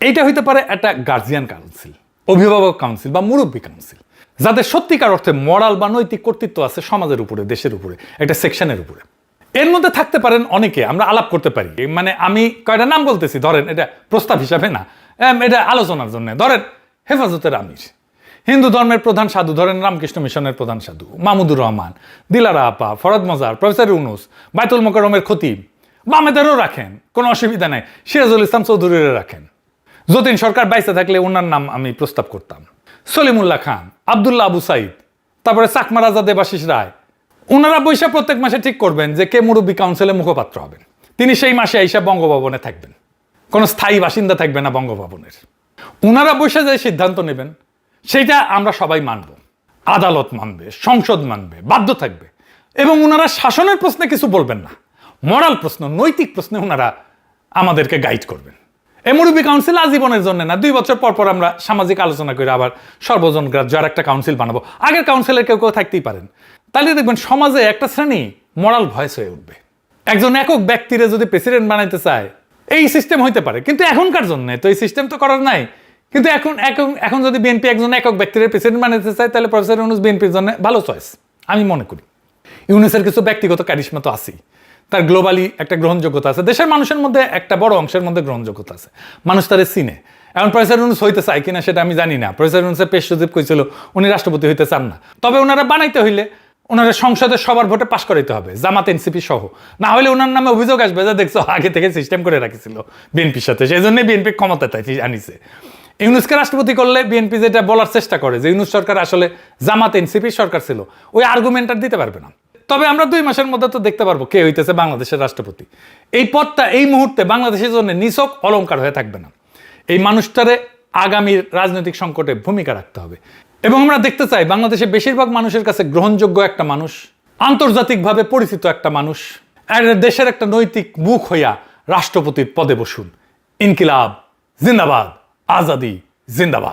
এইটা হইতে পারে একটা গার্জিয়ান কাউন্সিল, অভিভাবক কাউন্সিল বা মুরব্বী কাউন্সিল, যাদের সত্যিকার অর্থে মরাল বা নৈতিক কর্তৃত্ব আছে সমাজের উপরে, দেশের উপরে, একটা সেকশনের উপরে। এর মধ্যে থাকতে পারেন অনেকে, আমরা আলাপ করতে পারি। মানে আমি কয়টা নাম বলতেছি, ধরেন এটা প্রস্তাব হিসাবে না, এটা আলোচনার জন্য। ধরেন হেফাজতের আমির, হিন্দু ধর্মের প্রধান সাধু, ধরেন রামকৃষ্ণ মিশনের প্রধান সাধু মাহমুদুর রহমান, দিলারা আপা, ফরদ মজার, প্রফেসর ইউনুস, বাইতুল মোকাররমের খতিব, বামেদেরও রাখেন, কোনো অসুবিধা নাই, সিরাজুল ইসলাম চৌধুরীরা রাখেন। যতীন সরকার বাইসে থাকলে ওনার নাম আমি প্রস্তাব করতাম, সলিমুল্লাহ খান, আবদুল্লাহ আবু সাইদ, তারপরে চাকমা রাজা দেবাশিস রায়। ওনারা বৈশা প্রত্যেক মাসে ঠিক করবেন যে কে মুরব্বী কাউন্সিলের মুখপাত্র হবেন। তিনি সেই মাসে আইসা বঙ্গভবনে থাকবেন, কোনো স্থায়ী বাসিন্দা থাকবে না বঙ্গভবনের। ওনারা বৈশা যে সিদ্ধান্ত নেবেন সেইটা আমরা সবাই মানব, আদালত মানবে, সংসদ মানবে, বাধ্য থাকবে। এবং ওনারা শাসনের প্রশ্নে কিছু বলবেন না, মরাল প্রশ্ন, নৈতিক প্রশ্নে ওনারা আমাদেরকে গাইড করবেন। এই মুরব্বী কাউন্সিল আজীবনের জন্য না, 2 বছর পর পর আমরা সামাজিক আলোচনা করে আবার সর্বজন গ্রাহ্য আর একটা কাউন্সিল বানাবো। আগের কাউন্সিলের কেউ কেউ থাকতেই পারেন। তাহলে দেখবেন সমাজে একটা শ্রেণী মরাল ভয়েস হয়ে উঠবে। একজন একক ব্যক্তিরে যদি প্রেসিডেন্ট বানাইতে চায়, এই সিস্টেম হইতে পারে, কিন্তু এখনকার জন্য তো এই সিস্টেম তো করার নাই। কিন্তু এখন যদি বিএনপি একজন একক ব্যক্তির প্রেসিডেন্ট বানাইতে চায়, তাহলে প্রফেসর ইউনুস বিএনপির জন্য ভালো চয়েস আমি মনে করি। ইউনুসের কিছু ব্যক্তিগত ক্যারিশমা তো আছেই, তার গ্লোবালি একটা গ্রহণযোগ্যতা আছে, দেশের মানুষের মধ্যে একটা বড় অংশের মধ্যে গ্রহণযোগ্যতা আছে, মানুষ তারে চিনে। এখন প্রফেসর ইউনুস হইতে চায় কিনা সেটা আমি জানি না। প্রফেসর ইউনুসের পেশ সচিব কইছিল উনি রাষ্ট্রপতি হইতে চান না, তবে ওনারা বানাইতে হইলে ওনারা সংসদে সবার ভোটে পাশ করাইতে হবে, জামাত এনসিপি সহ। না হলে ওনার নামে অভিযোগ আসবে যে দেখছো আগে থেকে সিস্টেম করে রাখিছিল বিএনপির সাথে, সেই জন্যই বিএনপি ক্ষমতাতে আনিছে। ইউনুসকে রাষ্ট্রপতি করলে বিএনপি যেটা বলার চেষ্টা করে যে ইউনুস সরকার আসলে জামাত এনসিপির সরকার ছিল, ওই আর্গুমেন্ট আর দিতে পারবে না। তবে আমরা 2 মাসের মধ্যে তো দেখতে পারবো কে হইতেছে বাংলাদেশের রাষ্ট্রপতি। এই পদটা এই মুহূর্তে বাংলাদেশের জন্য নিছক অলংকার হয়ে থাকবে না, এই মানুষটারে আগামীর রাজনৈতিক সংকটে ভূমিকা রাখতে হবে। এবং আমরা দেখতে চাই বাংলাদেশের বেশিরভাগ মানুষের কাছে গ্রহণযোগ্য একটা মানুষ, আন্তর্জাতিকভাবে পরিচিত একটা মানুষ, দেশের একটা নৈতিক মুখ হইয়া রাষ্ট্রপতির পদে বসুন। ইনকিলাব জিন্দাবাদ, আজাদি জিন্দাবাদ।